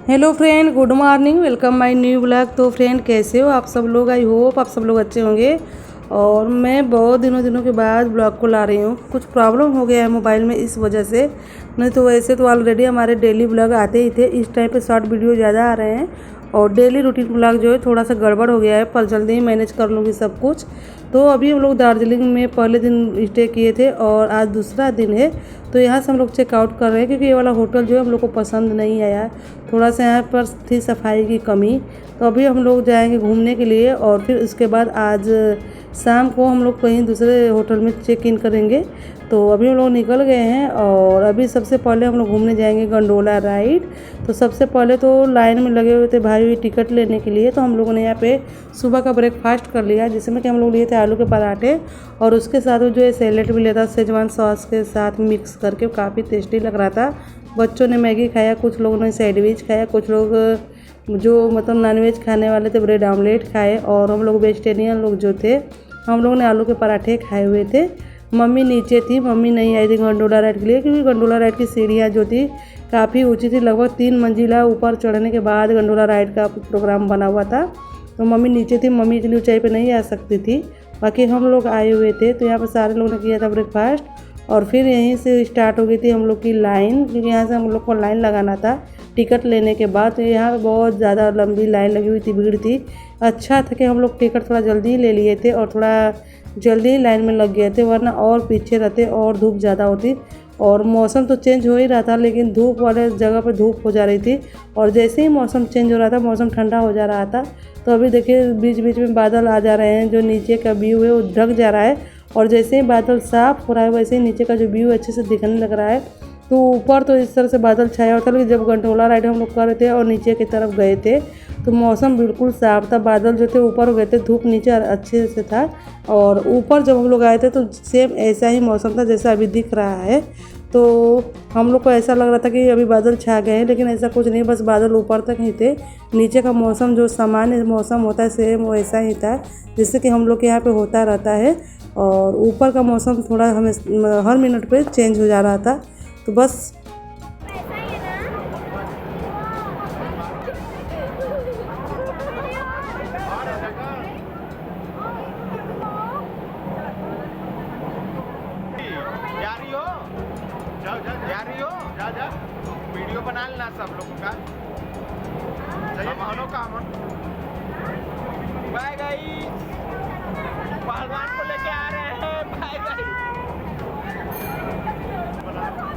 Hello friend, good morning. Welcome my new blog. तो friend, कैसे हो आप सब लोग? आई होप आप सब लोग अच्छे होंगे। और मैं बहुत दिनों के बाद ब्लॉग को ला रही हूँ। कुछ प्रॉब्लम हो गया है मोबाइल में, इस वजह से। नहीं तो वैसे तो ऑलरेडी हमारे डेली ब्लॉग आते ही थे। इस टाइम पे शॉर्ट वीडियो ज़्यादा आ रहे हैं और डेली रूटीन ब्लॉग जो है थोड़ा सा गड़बड़ हो गया है, पर जल्दी ही मैनेज कर लूँगी सब कुछ। तो अभी हम लोग दार्जिलिंग में पहले दिन स्टे किए थे और आज दूसरा दिन है। तो यहाँ से हम लोग चेकआउट कर रहे हैं, क्योंकि ये वाला होटल जो है हम लोग को पसंद नहीं आया। थोड़ा सा यहाँ पर थी सफाई की कमी। तो अभी हम लोग जाएंगे घूमने के लिए और फिर उसके बाद आज शाम को हम लोग कहीं दूसरे होटल में चेक इन करेंगे। तो अभी हम लोग निकल गए हैं और अभी सबसे पहले हम लोग घूमने जाएंगे गंडोला राइड। तो सबसे पहले तो लाइन में लगे हुए थे भाई टिकट लेने के लिए। तो हम लोगों ने यहाँ पे सुबह का ब्रेकफास्ट कर लिया, जिसमें कि हम लोग लिए थे आलू के पराठे और उसके साथ जो है सैलेड भी लिया था शेजवान सॉस के साथ मिक्स करके। काफ़ी टेस्टी लग रहा था। बच्चों ने मैगी खाया, कुछ लोगों ने सैंडविच खाया, कुछ लोग जो मतलब नॉनवेज खाने वाले थे ब्रेड आमलेट खाए और हम लोग वेजिटेरियन लोग जो थे हम लोगों ने आलू के पराठे खाए हुए थे। मम्मी नीचे थी, मम्मी नहीं आई थी गंडोला राइड के लिए, क्योंकि गंडोला राइड की सीढ़ियाँ जो थी काफ़ी ऊंची थी। लगभग 3 मंजिला ऊपर चढ़ने के बाद गंडोला राइड का प्रोग्राम बना हुआ था। तो मम्मी नीचे थी, मम्मी इतनी ऊंचाई पे नहीं आ सकती थी। बाकी हम लोग आए हुए थे। तो यहाँ पर सारे लोगों ने किया था ब्रेकफास्ट और फिर यहीं से स्टार्ट हो गई थी हम लोग की लाइन, क्योंकि यहाँ से हम लोग को लाइन लगाना था टिकट लेने के बाद। तो यहाँ पे बहुत ज़्यादा लंबी लाइन लगी हुई थी, भीड़ थी। अच्छा था कि हम लोग टिकट थोड़ा जल्दी ही ले लिए थे और थोड़ा जल्दी ही लाइन में लग गए थे, वरना और पीछे रहते और धूप ज़्यादा होती। और मौसम तो चेंज हो ही रहा था, लेकिन धूप वाले जगह पर धूप हो जा रही थी और जैसे ही मौसम चेंज हो रहा था मौसम ठंडा हो जा रहा था। तो अभी देखिए बीच बीच में बादल आ जा रहे हैं, जो नीचे का व्यू है वो ढक जा रहा है और जैसे ही बादल साफ हो रहा है वैसे ही नीचे का जो व्यू अच्छे से दिखने लग रहा है। तो ऊपर तो इस तरह से बादल छाया हुआ था, लेकिन जब गंडोला राइड हम लोग कर रहे थे और नीचे की तरफ गए थे तो मौसम बिल्कुल साफ था। बादल जो थे ऊपर हो गए थे, धूप नीचे अच्छे से था। और ऊपर जब हम लोग आए थे तो सेम ऐसा ही मौसम था जैसा अभी दिख रहा है। तो हम लोग को ऐसा लग रहा था कि अभी बादल छा गए हैं, लेकिन ऐसा कुछ नहीं, बस बादल ऊपर तक ही थे। नीचे का मौसम जो सामान्य मौसम होता है सेम वैसा ही था जिससे कि हम लोग के यहाँ पे होता रहता है। और ऊपर का मौसम थोड़ा हमें हर मिनट पे चेंज हो जा रहा था। तो बस वीडियो बना लेना सब लोगों का। बाय गाइस, पहलवान को लेके आ रहे हैं। Bye guys,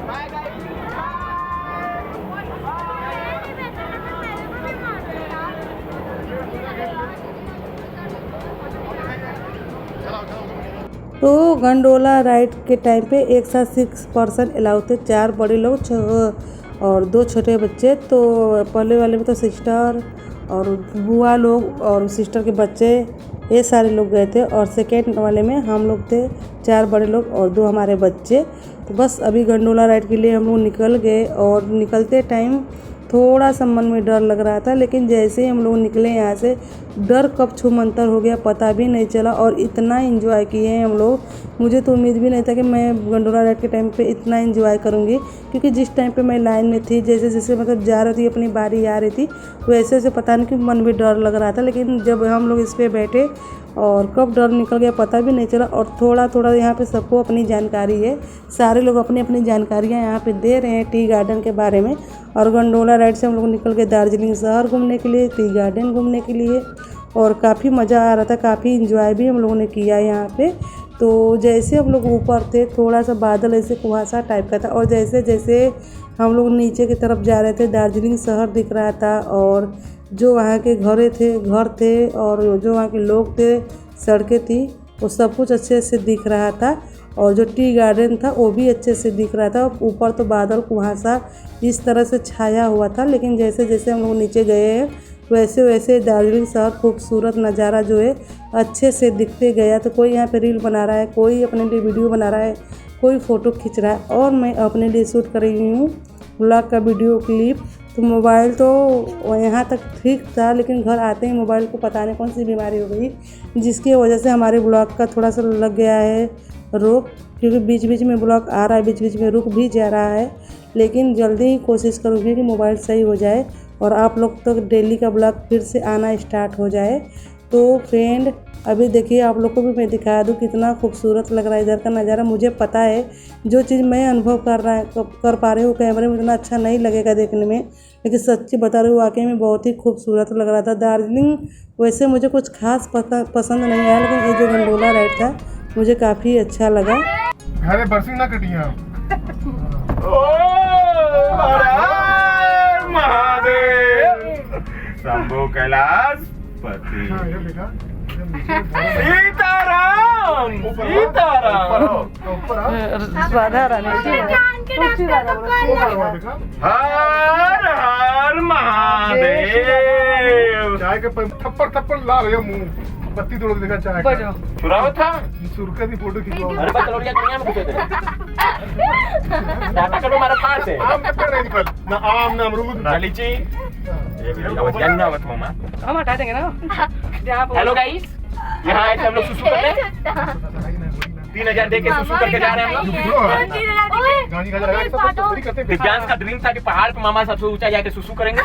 bye guys. तो गंडोला राइड के टाइम पे एक साथ 6 पर्सन अलाउ थे, 4 बड़े लोग और 2 छोटे बच्चे। तो पहले वाले में तो सिस्टर और बुआ लोग और सिस्टर के बच्चे ये सारे लोग गए थे और सेकेंड वाले में हम लोग थे, 4 बड़े लोग और 2 हमारे बच्चे। तो बस अभी गंडोला राइड के लिए हम लोग निकल गए और निकलते टाइम थोड़ा सा मन में डर लग रहा था, लेकिन जैसे ही हम लोग निकले यहाँ से डर कब छूमंतर हो गया पता भी नहीं चला और इतना एंजॉय किए हैं हम लोग। मुझे तो उम्मीद भी नहीं था कि मैं गंडोला राइड के टाइम पे इतना एंजॉय करूँगी, क्योंकि जिस टाइम पे मैं लाइन में थी जैसे जैसे मतलब जा रही थी अपनी बारी आ रही थी वैसे वैसे पता नहीं कि मन भी डर लग रहा था। लेकिन जब हम लोग इस पर बैठे और कब डर निकल गया पता भी नहीं चला। और थोड़ा थोड़ा यहाँ पे सबको अपनी जानकारी है, सारे लोग अपनी अपनी जानकारियाँ यहाँ पे दे रहे हैं टी गार्डन के बारे में। और गंडोला राइड से हम लोग निकल गए दार्जिलिंग शहर घूमने के लिए, टी गार्डन घूमने के लिए और काफ़ी मज़ा आ रहा था, काफ़ी इंजॉय भी हम लोगों ने किया यहाँ पे। तो जैसे हम लोग ऊपर थे थोड़ा सा बादल ऐसे कुहासा टाइप का था और जैसे जैसे हम लोग नीचे की तरफ जा रहे थे दार्जिलिंग शहर दिख रहा था और जो वहाँ के घर थे और जो वहाँ के लोग थे, सड़कें थी, वो सब कुछ अच्छे से दिख रहा था। और जो टी गार्डन था वो भी अच्छे से दिख रहा था। ऊपर तो बादल कुहासा इस तरह से छाया हुआ था, लेकिन जैसे जैसे हम लोग नीचे गए हैं वैसे वैसे दार्जिलिंग शहर खूबसूरत नज़ारा जो है अच्छे से दिखते गया। तो कोई यहाँ पे रील बना रहा है, कोई अपने लिए वीडियो बना रहा है, कोई फ़ोटो खींच रहा है और मैं अपने लिए शूट कर रही हूँ ब्लॉग का वीडियो क्लिप। तो मोबाइल तो यहाँ तक ठीक था, लेकिन घर आते ही मोबाइल को पता नहीं कौन सी बीमारी हो गई, जिसकी वजह से हमारे ब्लॉग का थोड़ा सा लग गया है रोक, क्योंकि बीच बीच में ब्लॉग आ रहा है, बीच बीच में रुक भी जा रहा है। लेकिन जल्दी ही कोशिश करूँगी कि मोबाइल सही हो जाए और आप लोग तो डेली का ब्लॉग फिर से आना स्टार्ट हो जाए। तो फ्रेंड अभी देखिए आप लोग को भी मैं दिखा दूँ कितना खूबसूरत लग रहा है इधर का नज़ारा। मुझे पता है जो चीज़ मैं अनुभव कर पा रही हूँ कैमरे में उतना अच्छा नहीं लगेगा देखने में, लेकिन सच्ची बता रही हूँ वाकई में बहुत ही खूबसूरत लग रहा था। दार्जिलिंग वैसे मुझे कुछ खास पसंद नहीं आया, लेकिन ये जो गंडोला राइड था मुझे काफ़ी अच्छा लगा। अरे बरसी ना कटिया महादेव शंभो कैलाश पति सीताराम सीताराम राधा रानी हर हर महादेव। चाय के थप्पड़ थप्पड़ ला रहे मुंह पत्ती तोड़ के देखा चाय का सुरावत था सुरका की फोटो खिंचवाओ। अरे बकलोड़िया दुनिया में घुसे थे टाटा करो हमारा पास है आम का पेड़ नहीं निकल ना आम ना अमरूद ना लीची ये भी लगा वजन ना मत मामा। हम हटा देंगे ना। हेलो गाइस यहाँ आए थे हम लोग सुसु करने 3000 दे के सुसु करके जा रहे हैं हम लोग। गाड़ी का लगा सब करते दिव्यांश का ड्रीम था कि पहाड़ पे मामा सबसे ऊंचा जाके सुसु करेंगे।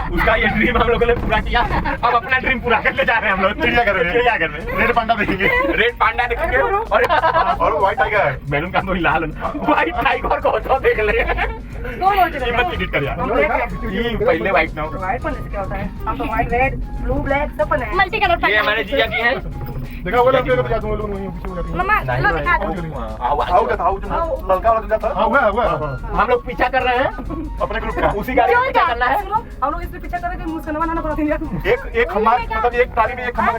उसका ये ड्रीम हम लोगों ने पूरा किया। अब अपना ड्रीम पूरा करने जा रहे हैं हम लोग चिड़ियाघर में रेड पांडा देखेंगे। रेड पांडा देखेंगे और व्हाइट टाइगर मैरून का कोई लाल व्हाइट टाइगर को तो देख ले कीमत एडिट कर यार ये पहले व्हाइट ना व्हाइट पहनने से क्या होता है? हम तो व्हाइट रेड ब्लू ब्लैक सब पहने हैं। मल्टी कलर ये हमारे जीजा जी हैं। देखा वो लोग तो जाते हैं लोग वहीं पीछे हो जाते हैं। मम्मा लो दिखा दो। लड़का वाला जाता है हुआ हम लोग पीछा कर रहे हैं अपने ग्रुप का उसी गाड़ी में पीछा करना है। हम लोग इससे पीछे करेंगे मुस्कान बनाना पड़ता है। एक खम्मा मतलब एक ट्राली में एक खम्मा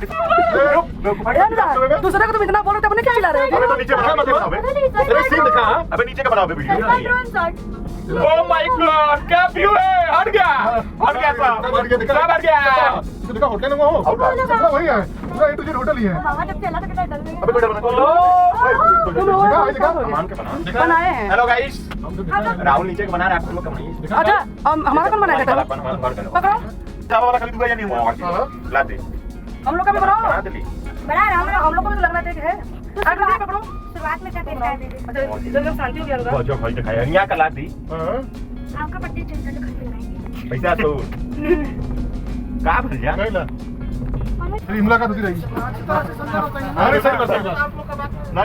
दूसरे को तुम इतना बोल रहे थे अपने क्या चिल्ला रहे हो? अबे नीचे बना मत बनाओ अबे सीन दिखा अबे नीचे का बनाओ वीडियो। ओह माय गॉड क्या व्यू है हट गया सब हट गया इसे देखा होटल में वो सब वही है पूरा ए टू जेड होटल ही है। मामा जब चला तो कितना डर गया। अबे बेटा बना बनाए हैं। हेलो गाइस राहुल नीचे का बना रहा है आप लोग का बनाइए। अच्छा हमारा कौन बनाया था? पकड़ो चावल वाला खरीदूंगा या नहीं हुआ ला दे हम लोग का भी बनाओ। बना दे ली बड़ा आराम हम लोग को भी तो लग रहा है कि है पकड़ो। शुरुआत में क्या देखा है अच्छा इधर शांति हो गया जो भाई दिखाया यहाँ का ला दी आपका पट्टी चल कर खरीद लाएंगे। पैसा तो का भर जा नहीं ला तेरी मुलाकात होती रहेगी। अरे सही बात ना ना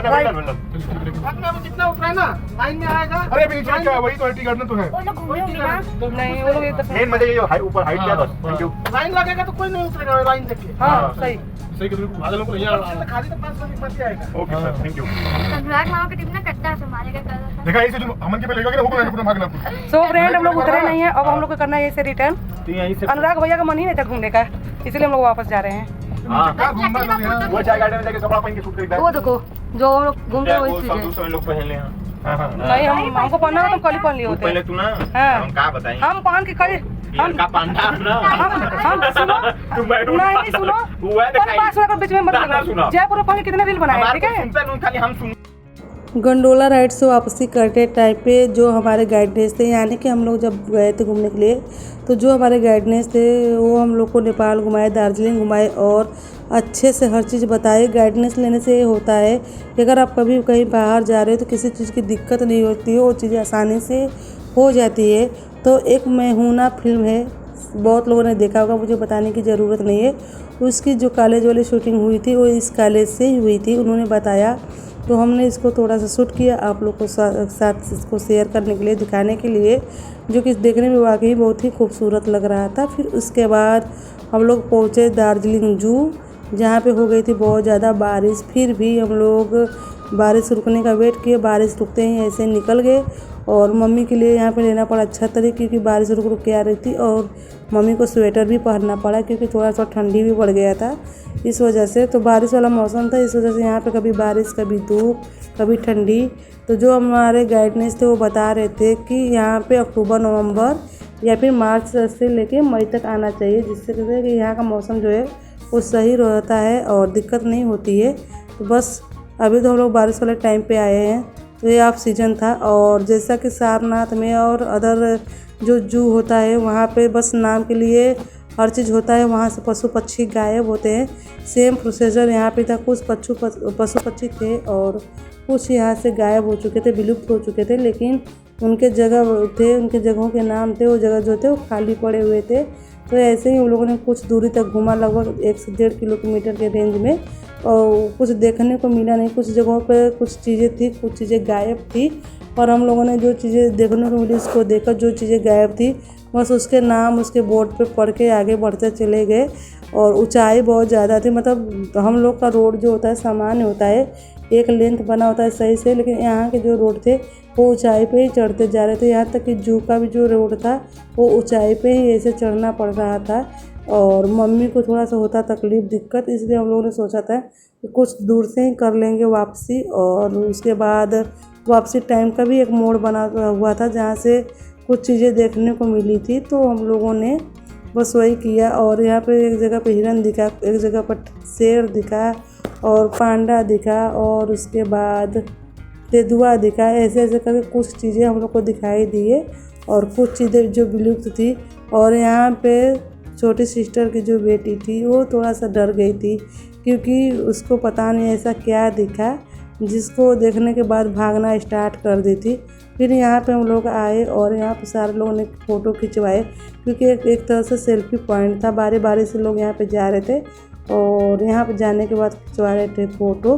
जितना उतरा है ना लाइन में आएगा। अरे अभी नीचे क्या वही तो एंटी गार्डन तो है। वो लोग घूमे होंगे ना। नहीं वो लोग इधर मेन मजे ये ऊपर हाइट क्या बस थैंक यू लाइन लगेगा तो कोई नहीं उतरेगा लाइन देख के। हाँ सही सही कर आगे लोग यहाँ खाली तो 5 बजे बच जाएगा। ओके सर थैंक यू अनुराग मामा का कितना कट्टा संभालेगा कर। देखा ऐसे जो अमन के पे लेगा कि वो पूरा भागना आपको। सो फ्रेंड हम लोग उतरे नहीं है अब हम लोग को करना है ऐसे रिटर्न। यहीं से अनुराग भैया का मन ही नहीं था घूमने का इसलिए हम लोग वापस जा रहे हैं। क्या घूमना है वो चाय गार्डन में जाके कपड़ा पहन के शूट करता है वो देखो जो हम लोग घूमते हैं वही वो चीज सब है। दूसरे लोग पहन ले हां नहीं हमको पहनना है तो कल ही पहन लिए होते पहले हैं। तू ना हाँ। हम का बताएं हम पहन के कल हम का पांडा ना हम सुनो तू मैडम नहीं सुनो हुआ दिखाई पास वाला बीच में मत ना सुनो लगो। जयपुर में पहन के कितने रील बनाए हैं, हमारे ठीक को है। सुनता नहीं खाली हम सुन गंडोला राइड से वापसी करते टाइम पे जो हमारे गाइडनेस थे यानी कि हम लोग जब गए थे घूमने के लिए तो जो हमारे गाइडनेस थे वो हम लोग को नेपाल घुमाए, दार्जिलिंग घुमाए और अच्छे से हर चीज़ बताए। गाइडनेस लेने से ये होता है कि अगर आप कभी कहीं बाहर जा रहे हो तो किसी चीज़ की दिक्कत नहीं होती है, वो चीज़ें आसानी से हो जाती है। तो एक मैं हूं ना फिल्म है, बहुत लोगों ने देखा होगा, मुझे बताने की ज़रूरत नहीं है। उसकी जो कॉलेज वाली शूटिंग हुई थी वो इस कॉलेज से ही हुई थी, उन्होंने बताया तो हमने इसको थोड़ा सा शूट किया आप लोग को साथ इसको शेयर करने के लिए, दिखाने के लिए, जो कि देखने में वाकई बहुत ही खूबसूरत लग रहा था। फिर उसके बाद हम लोग पहुँचे दार्जिलिंग जू, जहाँ पे हो गई थी बहुत ज़्यादा बारिश। फिर भी हम लोग बारिश रुकने का वेट किए, बारिश रुकते ही ऐसे निकल गए और मम्मी के लिए यहाँ पे लेना पड़ा छतरी क्योंकि बारिश रुक रुक के आ रही थी और मम्मी को स्वेटर भी पहनना पड़ा क्योंकि थोड़ा सा ठंडी भी बढ़ गया था इस वजह से। तो बारिश वाला मौसम था, इस वजह से यहाँ पे कभी बारिश कभी धूप कभी ठंडी। तो जो हमारे गाइडनेस थे वो बता रहे थे कि यहाँ पे अक्टूबर नवंबर या फिर मार्च से लेके मई तक आना चाहिए, जिससे कहते हैं कि यहाँ का मौसम जो है वो सही रहता है और दिक्कत नहीं होती है। तो बस अभी तो हम लोग बारिश वाले टाइम पे आए हैं, तो ये ऑफ सीजन था। और जैसा कि सारनाथ में और अदर जो जू होता है वहाँ पे बस नाम के लिए हर चीज़ होता है, वहाँ से पशु पक्षी गायब होते हैं। सेम प्रोसीजर यहाँ पे था, कुछ पशु पक्षी थे और कुछ यहाँ से गायब हो चुके थे, विलुप्त हो चुके थे, लेकिन उनके जगह थे, उनके जगहों के नाम थे, वो जगह जो थे वो खाली पड़े हुए थे। तो ऐसे ही हम लोगों ने कुछ दूरी तक घूमा, लगभग 1 से 1.5 किलोमीटर के रेंज में, और कुछ देखने को मिला नहीं। कुछ जगहों पे कुछ चीज़ें थी, कुछ चीज़ें गायब थी, और हम लोगों ने जो चीज़ें देखने को मिली उसको देखा। जो चीज़ें गायब थी बस उसके नाम उसके बोर्ड पे पढ़ के आगे बढ़ते चले गए। और ऊंचाई बहुत ज़्यादा थी, मतलब हम लोग का रोड जो होता है सामान्य होता है, एक लेंथ बना होता है सही से, लेकिन यहाँ के जो रोड थे वो ऊंचाई पे ही चढ़ते जा रहे थे। यहाँ तक कि जू का भी जो रोड था वो ऊंचाई पे ही ऐसे चढ़ना पड़ रहा था। और मम्मी को थोड़ा सा होता तकलीफ़ दिक्कत, इसलिए हम लोगों ने सोचा था कि कुछ दूर से ही कर लेंगे वापसी। और उसके बाद वापसी टाइम का भी एक मोड़ बना हुआ था जहाँ से कुछ चीज़ें देखने को मिली थी, तो हम लोगों ने बस वही किया। और यहाँ पे एक जगह पे हिरन दिखा, एक जगह पर शेर दिखा, और पांडा दिखा, और उसके बाद तेंदुआ दिखा। ऐसे ऐसे करके कुछ चीज़ें हम लोग को दिखाई दिए, और कुछ चीज़ें जो विलुप्त थी। और यहाँ पे छोटी सिस्टर की जो बेटी थी वो थोड़ा सा डर गई थी, क्योंकि उसको पता नहीं ऐसा क्या दिखा जिसको देखने के बाद भागना स्टार्ट कर दी थी। फिर यहाँ पे हम लोग आए और यहाँ पे सारे लोगों ने फ़ोटो खिंचवाए, क्योंकि एक तरह से सेल्फी पॉइंट था। बारी बारी से लोग यहाँ पे जा रहे थे, और यहाँ पे जाने के बाद खिंचवा रहे थे फ़ोटो।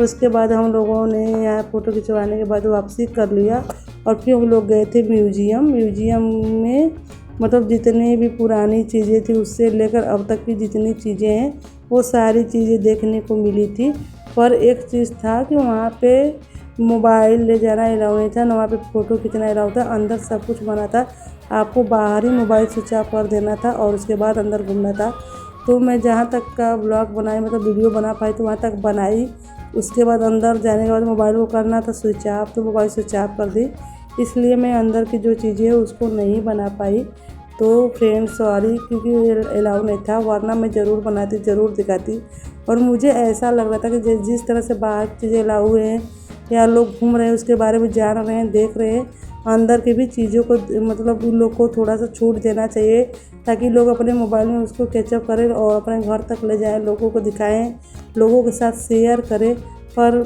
उसके बाद हम लोगों ने यहाँ फ़ोटो खिंचवाने के बाद वापसी कर लिया, और फिर हम लोग गए थे म्यूजियम में। मतलब जितनी भी पुरानी चीज़ें थी उससे लेकर अब तक की जितनी चीज़ें हैं वो सारी चीज़ें देखने को मिली थी। पर एक चीज़ था कि वहाँ पे मोबाइल ले जाना अलाउ नहीं था, ना वहाँ पे फ़ोटो खींचना अलाउ था। अंदर सब कुछ मना था, आपको बाहर ही मोबाइल स्विच ऑफ कर देना था और उसके बाद अंदर घूमना था। तो मैं जहाँ तक का ब्लॉग बनाई, मतलब वीडियो बना पाई तो वहाँ तक बनाई। उसके बाद अंदर जाने के बाद मोबाइल को करना था स्विच ऑफ, तो मोबाइल स्विच ऑफ कर दी, इसलिए मैं अंदर की जो चीज़ें हैं उसको नहीं बना पाई। तो फ्रेंड सॉरी, क्योंकि अलाउ नहीं था, वरना मैं ज़रूर बनाती, ज़रूर दिखाती। और मुझे ऐसा लग रहा था कि जिस तरह से बाहर चीज़ें अलाउ हुए हैं या लोग घूम रहे हैं उसके बारे में जान रहे हैं, देख रहे हैं, अंदर की भी चीज़ों को मतलब उन लोग को थोड़ा सा छूट देना चाहिए, ताकि लोग अपने मोबाइल में उसको कैचअप करें और अपने घर तक ले जाएं, लोगों को दिखाएं, लोगों के साथ शेयर करें। पर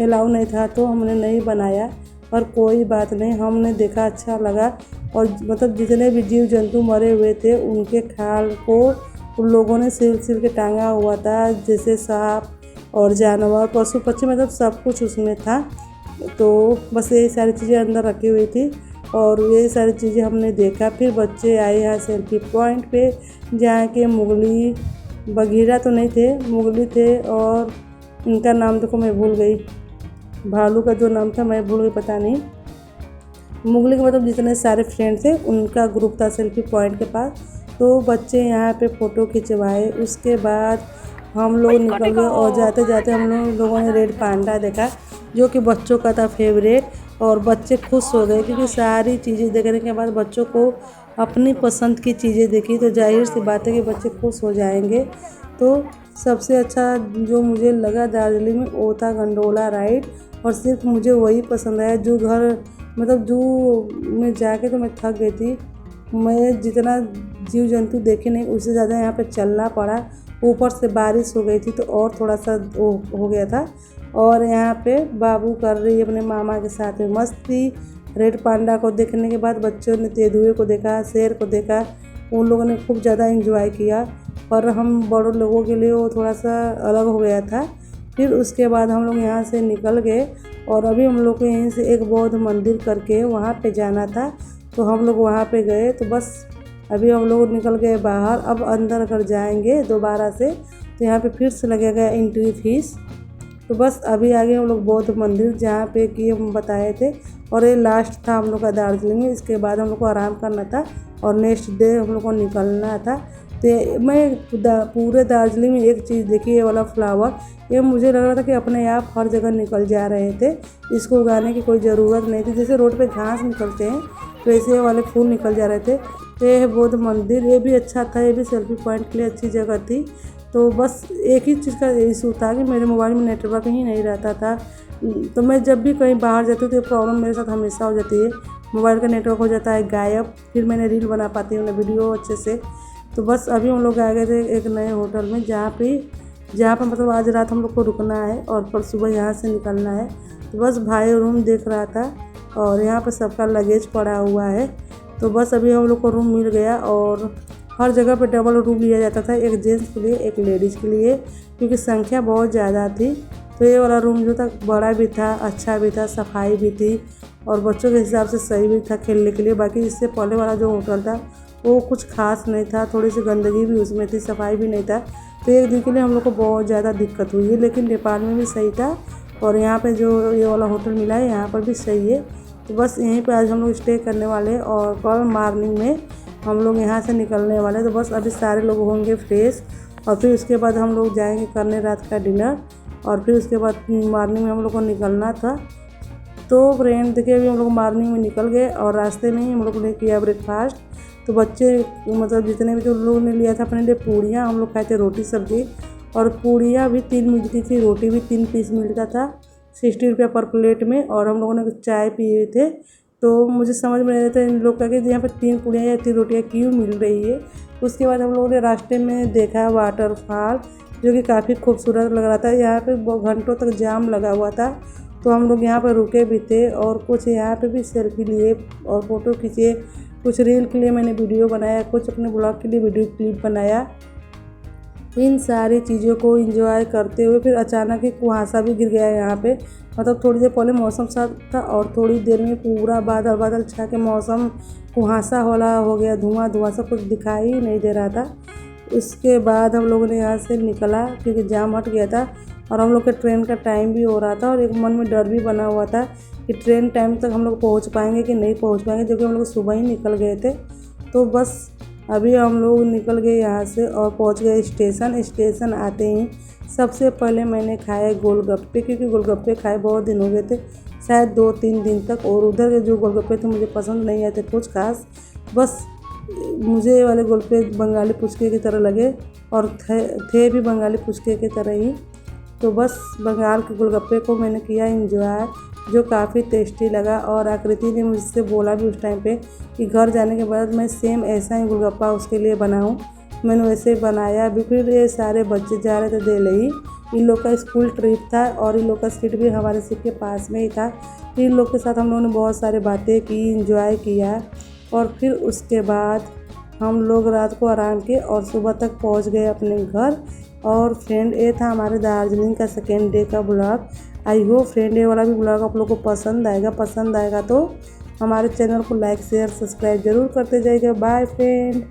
अलाउ नहीं था तो हमने नहीं बनाया, पर कोई बात नहीं, हमने देखा, अच्छा लगा। और मतलब जितने भी जीव जंतु मरे हुए थे उनके खाल को उन लोगों ने सिल के टांगा हुआ था, जैसे सांप और जानवर, पशु पक्षी, मतलब सब कुछ उसमें था। तो बस यही सारी चीज़ें अंदर रखी हुई थी और यही सारी चीज़ें हमने देखा। फिर बच्चे आए यहाँ सेल्फी पॉइंट पे, जहाँ के मुगली, बघीरा तो नहीं थे, मुगली थे, और इनका नाम देखो मैं भूल गई, भालू का जो नाम था मैं भूल गई, पता नहीं। मुगली के मतलब जितने सारे फ्रेंड थे उनका ग्रुप था सेल्फी पॉइंट के पास। तो बच्चे यहाँ पे फ़ोटो खिंचवाए। उसके बाद हम लोग निकल गए और जाते जाते हम लोगों ने रेड पांडा देखा, जो कि बच्चों का था फेवरेट। और बच्चे खुश हो गए, क्योंकि सारी चीज़ें देखने के बाद बच्चों को अपनी पसंद की चीज़ें देखी तो जाहिर सी बात है कि बच्चे खुश हो जाएंगे। तो सबसे अच्छा जो मुझे लगा दार्जिलिंग में वो था गंडोला राइड, और सिर्फ मुझे वही पसंद आया। जू घर मतलब जू में जाके तो मैं थक गई थी, मैं जितना जीव जंतु देखे नहीं उससे ज़्यादा यहाँ पे चलना पड़ा। ऊपर से बारिश हो गई थी तो और थोड़ा सा हो गया था। और यहाँ पे बाबू कर रही है अपने मामा के साथ में मस्ती। रेड पांडा को देखने के बाद बच्चों ने तेंदुए को देखा, शेर को देखा, उन लोगों ने खूब ज़्यादा एंजॉय किया। पर हम बड़ों लोगों के लिए वो थोड़ा सा अलग हो गया था। फिर उसके बाद हम लोग यहाँ से निकल गए, और अभी हम लोग को यहीं से एक बौद्ध मंदिर करके वहाँ पे जाना था, तो हम लोग वहाँ पे गए। तो बस अभी हम लोग निकल गए बाहर। अब अंदर अगर जाएंगे दोबारा से तो यहाँ पे फिर से लगेगा एंट्री फीस। तो बस अभी आगे हम लोग बौद्ध मंदिर जहाँ पे कि हम बताए थे, और ये लास्ट था हम लोग का दार्जिलिंग में। इसके बाद हम लोग को आराम करना था और नेक्स्ट डे हम लोग को निकलना था। तो मैं पूरे दार्जिलिंग में एक चीज़ देखी, ये वाला फ्लावर, ये मुझे लग रहा था कि अपने आप हर जगह निकल जा रहे थे, इसको उगाने की कोई ज़रूरत नहीं थी। जैसे रोड पे घास निकलते हैं तो ऐसे ये वाले फूल निकल जा रहे थे। तो ये है बौद्ध मंदिर, ये भी अच्छा था, ये भी सेल्फी पॉइंट के लिए अच्छी जगह थी। तो बस एक ही चीज़ का इशू था कि मेरे मोबाइल में नेटवर्क ही नहीं रहता था। तो मैं जब भी कहीं बाहर जाती हूँ तो ये प्रॉब्लम मेरे साथ हमेशा हो जाती है, मोबाइल का नेटवर्क हो जाता है गायब, फिर मैंने रील बना पाती हूँ ना वीडियो अच्छे से। तो बस अभी हम लोग आ गए थे एक नए होटल में, जहाँ पे जहाँ पर मतलब आज रात हम लोग को रुकना है और कल सुबह यहाँ से निकलना है। तो बस भाई रूम देख रहा था और यहाँ पर सबका लगेज पड़ा हुआ है। तो बस अभी हम लोग को रूम मिल गया और हर जगह पे डबल रूम लिया जाता था, एक जेंट्स के लिए एक लेडीज़ के लिए, क्योंकि संख्या बहुत ज़्यादा थी। तो ये वाला रूम जो था बड़ा भी था, अच्छा भी था, सफाई भी थी और बच्चों के हिसाब से सही भी था खेलने के लिए। बाकी इससे पहले वाला जो होटल था वो कुछ खास नहीं था, थोड़ी सी गंदगी भी उसमें थी, सफाई भी नहीं था। तो एक दिन के लिए हम लोग को बहुत ज़्यादा दिक्कत हुई है, लेकिन नेपाल में भी सही था और यहाँ पे जो ये वाला होटल मिला है यहाँ पर भी सही है। तो बस यहीं पे आज हम लोग स्टे करने वाले हैं और कल मॉर्निंग में हम लोग यहाँ से निकलने वाले हैं। तो बस अभी सारे लोग होंगे फ्रेश और फिर उसके बाद हम लोग जाएंगे करने रात का डिनर और फिर उसके बाद मॉर्निंग में हम लोग को निकलना था। तो फ्रेंड देखिए अभी हम लोग मॉर्निंग में निकल गए और रास्ते में ही हम लोग ने किया ब्रेकफास्ट। तो बच्चे मतलब जितने भी जो लोगों ने लिया था अपने लिए पूड़ियाँ, हम लोग खाए थे रोटी सब्जी और पूड़ियाँ भी 3 मिलती थी, रोटी भी 3 पीस मिलता था 60 रुपया पर प्लेट में। और हम लोगों ने चाय पिए थे। तो मुझे समझ में नहीं आता इन लोग का कि यहाँ पर 3 पूड़ियाँ या 3 रोटियाँ क्यों मिल रही है। उसके बाद हम लोगों ने रास्ते में देखा वाटरफॉल जो कि काफ़ी खूबसूरत लग रहा था। यहाँ पे घंटों तक जाम लगा हुआ था। तो हम लोग यहाँ पर रुके भी थे और कुछ यहाँ पे भी सेल्फी लिए और फ़ोटो खींचे, कुछ रील के लिए मैंने वीडियो बनाया, कुछ अपने ब्लॉग के लिए वीडियो क्लिप बनाया। इन सारी चीज़ों को एंजॉय करते हुए फिर अचानक ही कुहासा भी गिर गया यहाँ पे। मतलब थोड़ी देर पहले मौसम साफ था और थोड़ी देर में पूरा बादल बादल छा के मौसम कुहासा वाला हो गया, धुआं धुआं सा कुछ दिखाई ही नहीं दे रहा था। उसके बाद हम लोगों ने यहाँ से निकला क्योंकि जाम हट गया था और हम लोग के ट्रेन का टाइम भी हो रहा था और एक मन में डर भी बना हुआ था कि ट्रेन टाइम तक हम लोग पहुँच पाएंगे कि नहीं पहुँच पाएंगे, जो कि हम लोग सुबह ही निकल गए थे। तो बस अभी हम लोग निकल गए यहाँ से और पहुँच गए स्टेशन। स्टेशन आते ही सबसे पहले मैंने खाए गोलगप्पे, क्योंकि गोलगप्पे खाए बहुत दिन हो गए थे, शायद 2-3 दिन तक। और उधर के जो गोलगप्पे थे मुझे पसंद नहीं आए थे कुछ खास, बस मुझे ये वाले गोलगप्पे बंगाली पुचके की तरह लगे और थे भी बंगाली पुचके की तरह ही। तो बस बंगाल के गोलगप्पे को मैंने किया एंजॉय, जो काफ़ी टेस्टी लगा। और आकृति ने मुझसे बोला भी उस टाइम पे कि घर जाने के बाद मैं सेम ऐसा ही गोलगप्पा उसके लिए बनाऊं। मैंने वैसे बनाया भी। फिर ये सारे बच्चे जा रहे थे दिल्ली, इन लोग का स्कूल ट्रिप था और इन लोग का सीट भी हमारे सीट के पास में ही था। इन लोग के साथ हम लोगों ने बहुत सारी बातें की, एंजॉय किया और फिर उसके बाद हम लोग रात को आराम किए और सुबह तक पहुंच गए अपने घर। और फ्रेंड ये था हमारे दार्जिलिंग का सेकेंड डे का ब्लॉग। आई होप फ्रेंड ये वाला भी ब्लॉग आप लोग को पसंद आएगा तो हमारे चैनल को लाइक शेयर सब्सक्राइब जरूर करते जाइएगा। Bye friend.